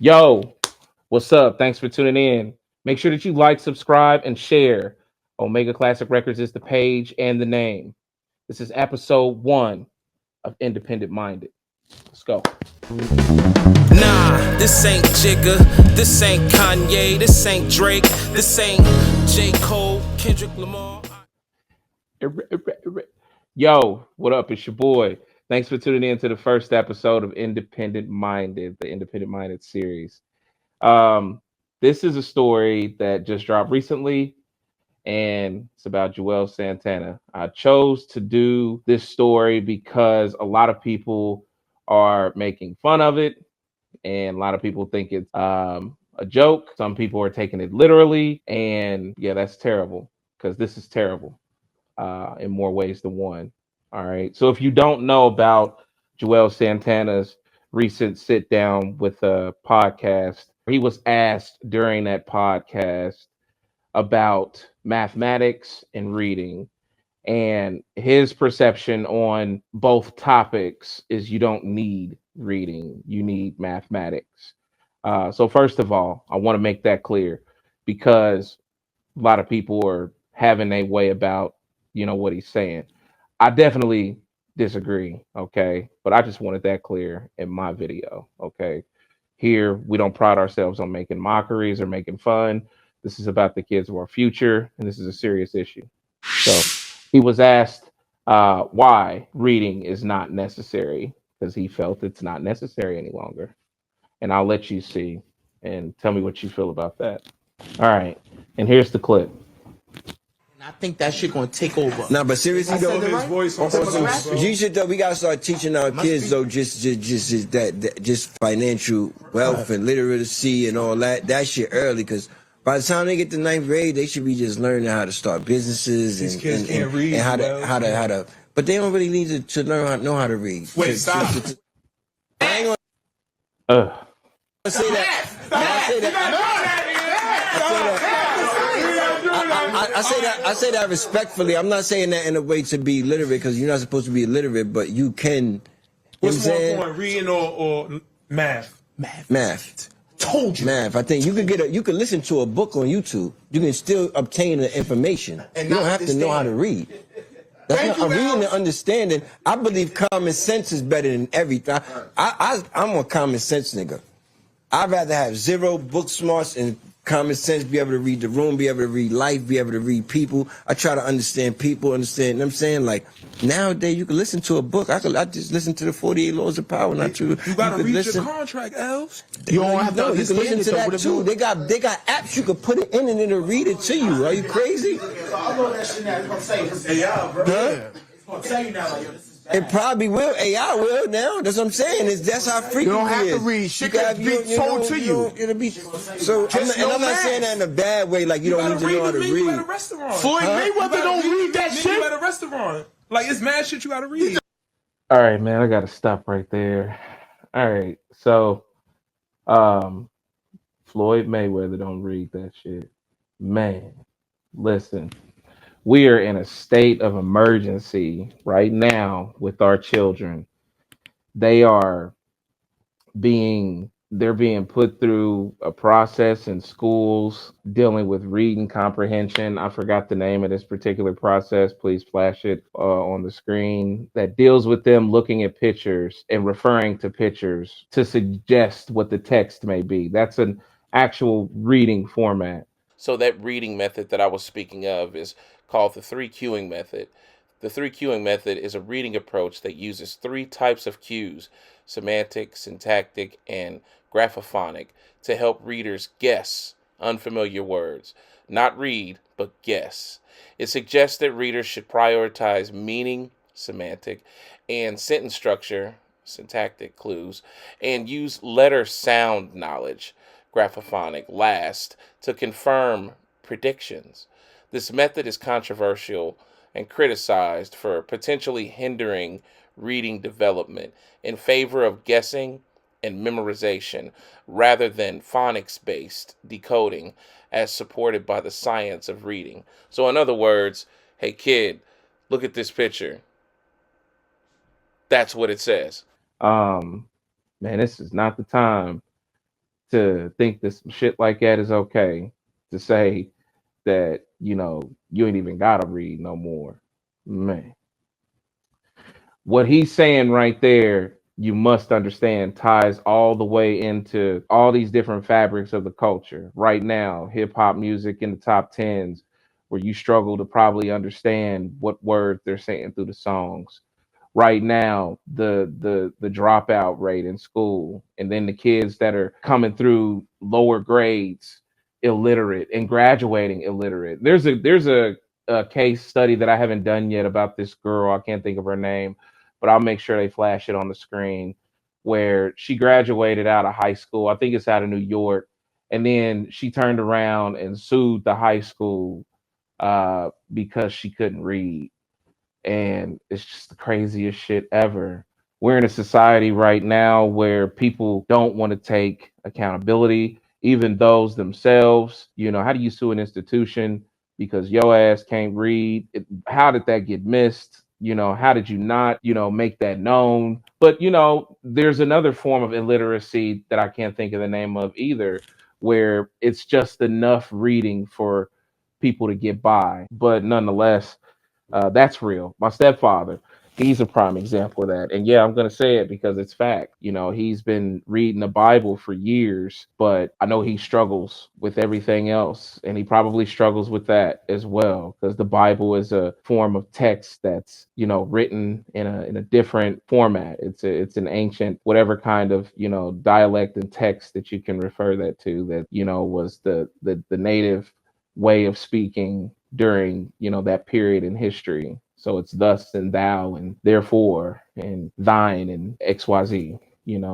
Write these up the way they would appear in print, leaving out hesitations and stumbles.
Yo, what's up? Thanks for tuning in. Make sure that you like, subscribe, and share. Omega Classic Records is the page and the name. This is episode 1 of Independent Minded. Let's go. Nah, this ain't Jigga, this ain't Kanye, this ain't Drake, this ain't J. Cole, Kendrick Lamar. Yo, what up? It's your boy. Thanks for tuning in to the first episode of Independent Minded, the Independent Minded series. Um, this is a story that just dropped recently, and it's about Juelz Santana. I chose to do this story because a lot of people are making fun of it, and a lot of people think it's a joke. Some people are taking it literally, and yeah, that's terrible because this is terrible in more ways than one. All right. So if you don't know about Juelz Santana's recent sit down with a podcast, he was asked during that podcast about mathematics and reading. And his perception on both topics is you don't need reading, you need mathematics. So, first of all, I want to make that clear because a lot of people are having a way about, what he's saying. I definitely disagree, okay? But I just wanted that clear in my video, okay? Here, we don't pride ourselves on making mockeries or making fun. This is about the kids of our future, and this is a serious issue. So he was asked why reading is not necessary because he felt it's not necessary any longer. And I'll let you see and tell me what you feel about that. All right. And here's the clip. I think that shit gonna take over. Nah, but seriously though, his voice on you should though. We gotta start teaching our kids though, just financial wealth and literacy and all that. That shit early, because by the time they get to 9th grade, they should be just learning how to start businesses These kids can't read, and how to. But they don't really need to know how to read. Wait, stop. I ain't Ugh. gonna say that. I say that respectfully. I'm not saying that in a way to be literate, because you're not supposed to be illiterate, but you can. What's more important, reading or math? Math. Told you. Math. I think you could listen to a book on YouTube. You can still obtain the information. And you don't not have to know how to read. That's not reading and understanding. I believe common sense is better than everything. I'm a common sense nigga. I'd rather have 0 book smarts and common sense, be able to read the room, be able to read life, be able to read people. I try to understand people, you know what I'm saying? Like, nowadays, you can listen to a book. I just listen to the 48 Laws of Power. Not to, you gotta read your contract, Els. You don't have to understand. You can listen to that too. They got apps you can put it in and it'll read it to you. Are you crazy? So I know that shit now. It's gonna say, Hey, yeah, bro. Huh? it's gonna tell you now, like, yo, this is bad. It probably will. AI will now. That's what I'm saying. That's how freaky You don't have it to is. read. Shit You can gotta- be told to you. It'll be so. I'm not saying that in a bad way. Like you don't need to know how to menu at a read. restaurant. Floyd Mayweather don't read that shit at a restaurant. Like, it's mad shit you gotta read. All right, man. I got to stop right there. All right. So, Floyd Mayweather don't read that shit. Man, listen. We are in a state of emergency right now with our children. They are they're being put through a process in schools dealing with reading comprehension. I forgot the name of this particular process. Please flash it on the screen. That deals with them looking at pictures and referring to pictures to suggest what the text may be. That's an actual reading format. So that reading method that I was speaking of is called the 3 cueing method. The 3 cueing method is a reading approach that uses 3 types of cues: semantic, syntactic, and graphophonic, to help readers guess unfamiliar words. Not read, but guess. It suggests that readers should prioritize meaning, semantic, and sentence structure, syntactic clues, and use letter sound knowledge, graphophonic, last, to confirm predictions. This method is controversial and criticized for potentially hindering reading development in favor of guessing and memorization rather than phonics-based decoding as supported by the science of reading. So in other words, hey kid, look at this picture. That's what it says. Man, this is not the time to think that some shit like that is okay, to say that, you ain't even gotta read no more. Man, what he's saying right there, you must understand, ties all the way into all these different fabrics of the culture. Right now, hip hop music in the top tens, where you struggle to probably understand what words they're saying through the songs. Right now, the dropout rate in school, and then the kids that are coming through lower grades illiterate and graduating illiterate. There's a case study that I haven't done yet about this girl. I can't think of her name, but I'll make sure they flash it on the screen, where she graduated out of high school. I think it's out of New York. And then she turned around and sued the high school because she couldn't read. And it's just the craziest shit ever. We're in a society right now where people don't want to take accountability, even those themselves. How do you sue an institution because your ass can't read? How did that get missed? How did you not, make that known? But, there's another form of illiteracy that I can't think of the name of either, where it's just enough reading for people to get by. But nonetheless, that's real. My stepfather, he's a prime example of that. And yeah, I'm going to say it because it's fact. He's been reading the Bible for years, but I know he struggles with everything else. And he probably struggles with that as well, because the Bible is a form of text that's, written in a different format. It's an ancient, whatever kind of, dialect and text that you can refer that to, that, was the native way of speaking during that period in history. So it's thus and thou and therefore and thine and XYZ.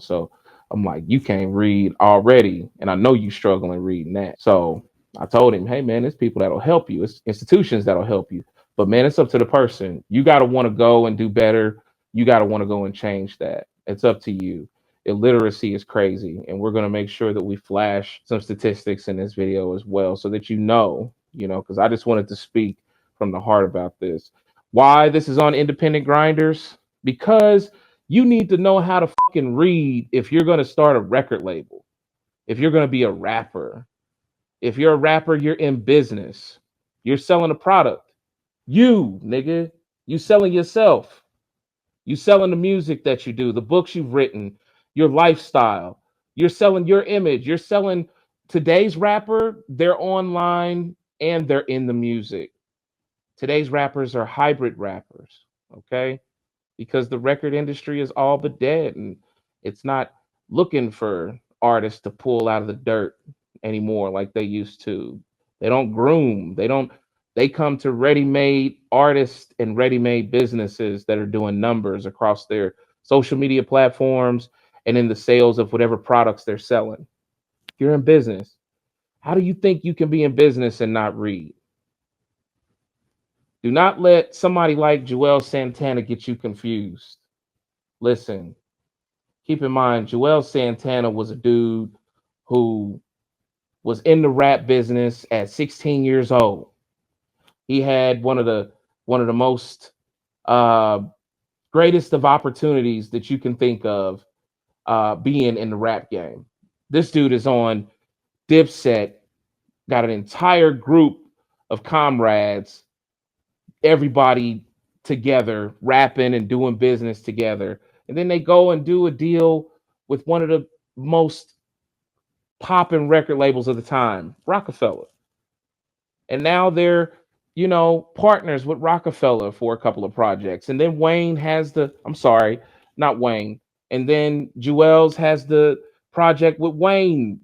So I'm like, you can't read already, and I know you struggling reading that. So I told him, hey man, there's people that'll help you. It's institutions that'll help you. But man, it's up to the person. You got to want to go and do better. You got to want to go and change that. It's up to you. Illiteracy is crazy, and we're going to make sure that we flash some statistics in this video as well, so that because I just wanted to speak from the heart about this. Why this is on Independent Grinders? Because you need to know how to fucking read if you're going to start a record label, if you're going to be a rapper. If you're a rapper, you're in business. You're selling a product. You, nigga, you selling yourself. You selling the music that you do, the books you've written, your lifestyle. You're selling your image. You're selling today's rapper, they're online and they're in the music. Today's rappers are hybrid rappers, okay? Because the record industry is all but dead, and it's not looking for artists to pull out of the dirt anymore like they used to. They don't groom. They come to ready-made artists and ready-made businesses that are doing numbers across their social media platforms and in the sales of whatever products they're selling. You're in business. How do you think you can be in business and not read? Do not let somebody like Juelz Santana get you confused. Listen, keep in mind, Juelz Santana was a dude who was in the rap business at 16 years old. He had one of the most greatest of opportunities that you can think of, being in the rap game. This dude is on Dipset, got an entire group of comrades, everybody together, rapping and doing business together. And then they go and do a deal with one of the most popping record labels of the time, Rockefeller. And now they're, partners with Rockefeller for a couple of projects. And then not Wayne. And then Juelz has the project with Wayne,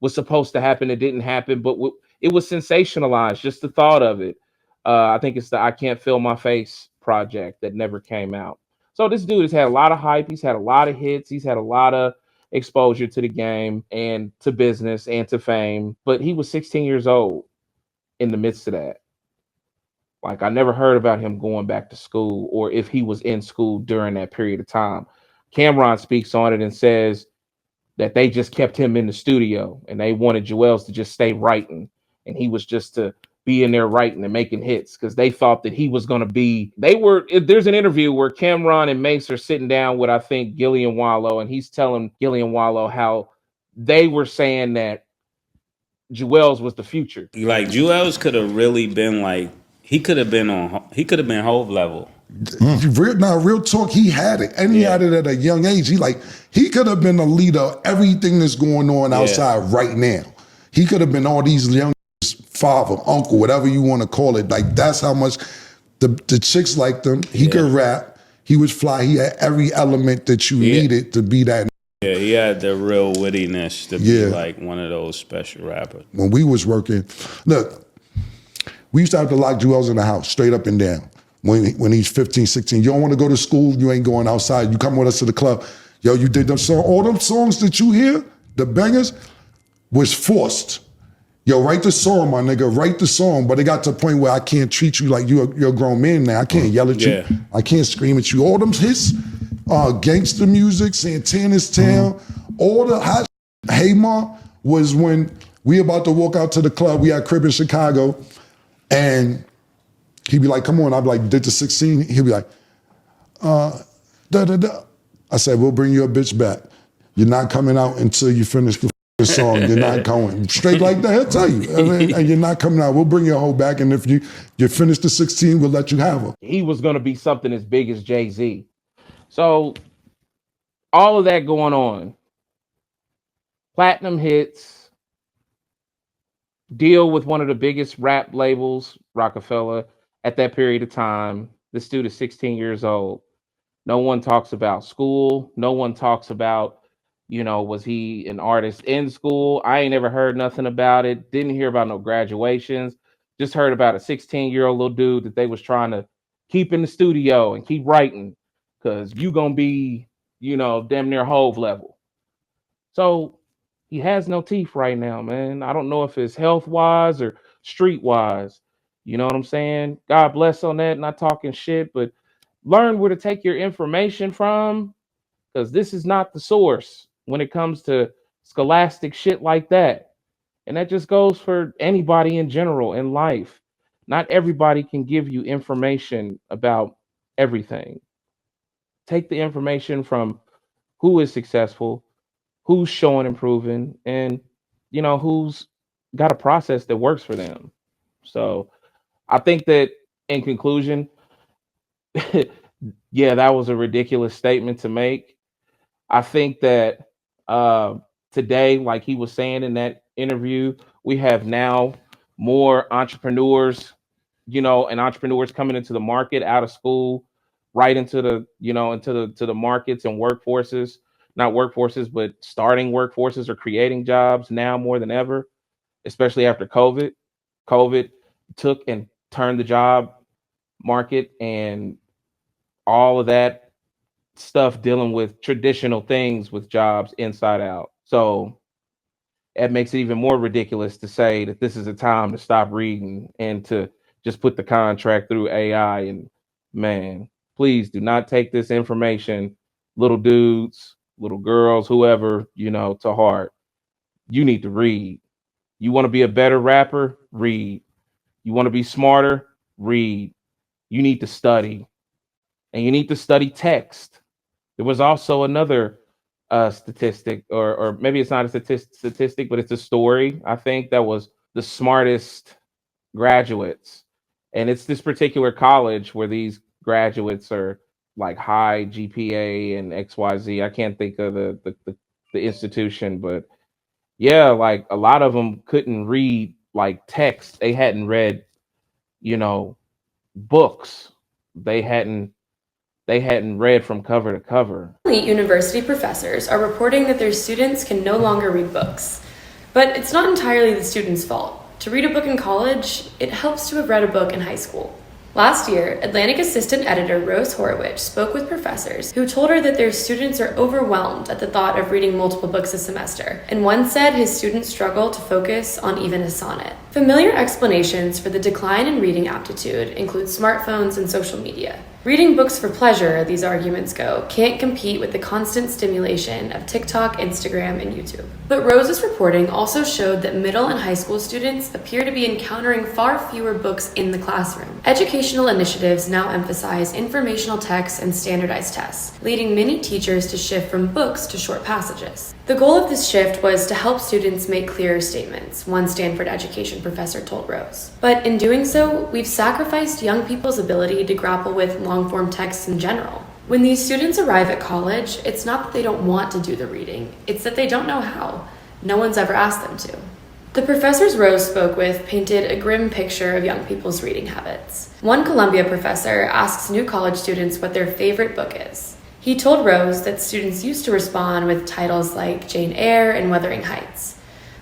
was supposed to happen. It didn't happen, but it was sensationalized, just the thought of it. I think it's the I Can't Feel My Face project that never came out. So this dude has had a lot of hype. He's had a lot of hits. He's had a lot of exposure to the game and to business and to fame. But he was 16 years old in the midst of that. Like, I never heard about him going back to school, or if he was in school during that period of time. Cameron speaks on it and says that they just kept him in the studio and they wanted Juelz to just stay writing, and he was just to be in there writing and making hits, because they thought that he was going to be. There's an interview where Cameron and Mace are sitting down with, I think, Gillian Wallow, and he's telling Gillian Wallow how they were saying that Juelz was the future. Like Juelz could have really been like he could have been Hove level. Real talk, he had it. And he had it at a young age. He could have been a leader of everything that's going on outside right now. He could have been all these young father, uncle, whatever you want to call it. Like, that's how much the chicks liked him. He could rap. He was fly. He had every element that you needed to be that. Yeah, he had the real wittiness to be like one of those special rappers. When we was working, look, we used to have to lock Juelz in the house, straight up and down. When he's 15, 16, you don't want to go to school, you ain't going outside. You come with us to the club. Yo, you did them songs. All them songs that you hear, the bangers, was forced. Yo, write the song, my nigga. Write the song. But it got to a point where I can't treat you like you're a grown man now. I can't yell at you. I can't scream at you. All them hits, gangster music, Santana's Town, all the hot Hey Ma was when we about to walk out to the club. We had a crib in Chicago, and he'd be like, come on. I'd be like, did the 16? He'd be like, da-da-da. I said, we'll bring your bitch back. You're not coming out until you finish the song. You're not going. Straight like that, he'll tell you. And you're not coming out. We'll bring your hoe back, and if you finish the 16, we'll let you have her. He was going to be something as big as Jay-Z. So all of that going on. Platinum hits. Deal with one of the biggest rap labels, Rockefeller, at that period of time. This dude is 16 years old. No one talks about school. No one talks about, was he an artist in school? I ain't never heard nothing about it. Didn't hear about no graduations. Just heard about a 16-year-old little dude that they was trying to keep in the studio and keep writing because you gonna be, damn near Hove level. So he has no teeth right now, man. I don't know if it's health-wise or street-wise. You know what I'm saying? God bless on that. Not talking shit, but learn where to take your information from, because this is not the source when it comes to scholastic shit like that. And that just goes for anybody in general in life. Not everybody can give you information about everything. Take the information from who is successful, who's showing improving, and who's got a process that works for them. So I think that in conclusion, yeah, that was a ridiculous statement to make. I think that today, like he was saying in that interview, we have now more entrepreneurs, and entrepreneurs coming into the market out of school, right into the, into the markets and workforces, not workforces, but starting workforces or creating jobs now more than ever, especially after COVID. COVID took and turned the job market and all of that stuff dealing with traditional things with jobs inside out. So it makes it even more ridiculous to say that this is a time to stop reading and to just put the contract through AI. And man, please do not take this information, little dudes, little girls, whoever, to heart. You need to read. You want to be a better rapper? Read. You want to be smarter? Read. You need to study. And you need to study text. There was also another statistic, or maybe it's not a statistic, but it's a story, I think, that was the smartest graduates. And it's this particular college where these graduates are like high GPA and XYZ. I can't think of the institution, but yeah, like a lot of them couldn't read like text. They hadn't read, books. They hadn't read from cover to cover. University professors are reporting that their students can no longer read books. But it's not entirely the students' fault. To read a book in college, it helps to have read a book in high school. Last year, Atlantic assistant editor Rose Horowitz spoke with professors who told her that their students are overwhelmed at the thought of reading multiple books a semester, and one said his students struggle to focus on even a sonnet. Familiar explanations for the decline in reading aptitude include smartphones and social media. Reading books for pleasure, these arguments go, can't compete with the constant stimulation of TikTok, Instagram, and YouTube. But Rose's reporting also showed that middle and high school students appear to be encountering far fewer books in the classroom. Educational initiatives now emphasize informational texts and standardized tests, leading many teachers to shift from books to short passages. The goal of this shift was to help students make clearer statements, one Stanford education professor told Rose. But in doing so, we've sacrificed young people's ability to grapple with long-form texts in general. When these students arrive at college, it's not that they don't want to do the reading, it's that they don't know how. No one's ever asked them to. The professors Rose spoke with painted a grim picture of young people's reading habits. One Columbia professor asks new college students what their favorite book is. He told Rose that students used to respond with titles like Jane Eyre and Wuthering Heights.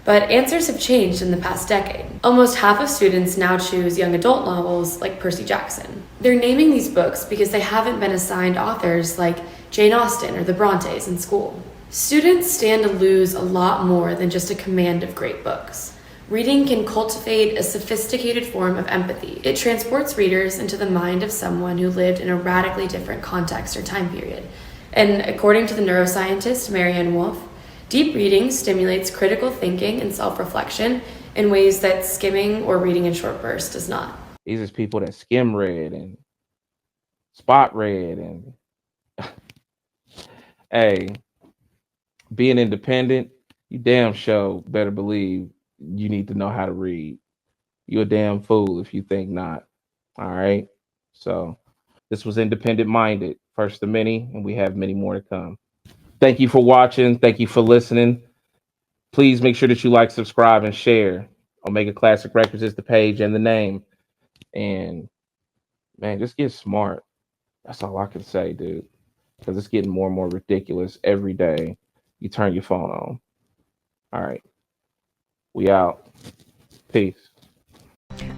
But answers have changed in the past decade. Almost half of students now choose young adult novels like Percy Jackson. They're naming these books because they haven't been assigned authors like Jane Austen or the Brontes in school. Students stand to lose a lot more than just a command of great books. Reading can cultivate a sophisticated form of empathy. It transports readers into the mind of someone who lived in a radically different context or time period. And according to the neuroscientist Marianne Wolf, deep reading stimulates critical thinking and self-reflection in ways that skimming or reading in short bursts does not. These are people that skim read and spot read and hey, being independent, you damn sure better believe you need to know how to read. You're a damn fool if you think not. All right. So this was Independent Minded, first of many, and we have many more to come. Thank you for watching. Thank you for listening. Please make sure that you like, subscribe, and share. Omega Classic Records is the page and the name. And man, just get smart. That's all I can say, dude. Because it's getting more and more ridiculous every day. You turn your phone on. All right. We out. Peace.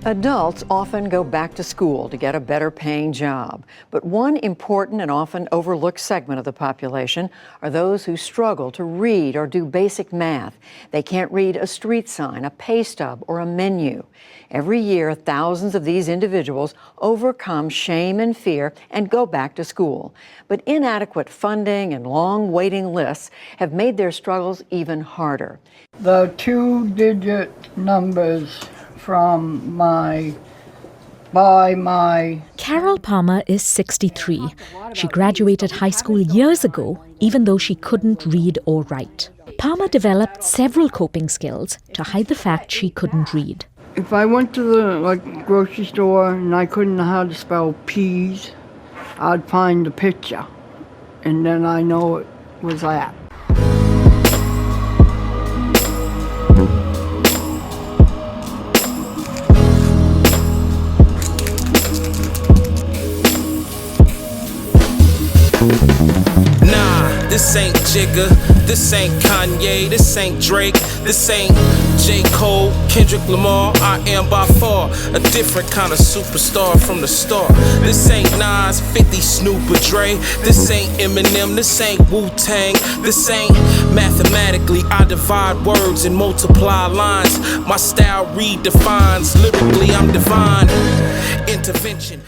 Adults often go back to school to get a better paying job. But one important and often overlooked segment of the population are those who struggle to read or do basic math. They can't read a street sign, a pay stub, or a menu. Every year, thousands of these individuals overcome shame and fear and go back to school. But inadequate funding and long waiting lists have made their struggles even harder. The two-digit numbers from Carol Palmer is 63. She graduated high school years ago, even though she couldn't read or write. Palmer developed several coping skills to hide the fact she couldn't read. If I went to the grocery store and I couldn't know how to spell peas, I'd find the picture, and then I know it was that. This ain't Jigga, this ain't Kanye, this ain't Drake, this ain't J. Cole, Kendrick Lamar. I am by far a different kind of superstar from the start. This ain't Nas, 50, Snoop or Dre. This ain't Eminem, this ain't Wu-Tang. This ain't mathematically, I divide words and multiply lines. My style redefines, lyrically I'm divine. Intervention.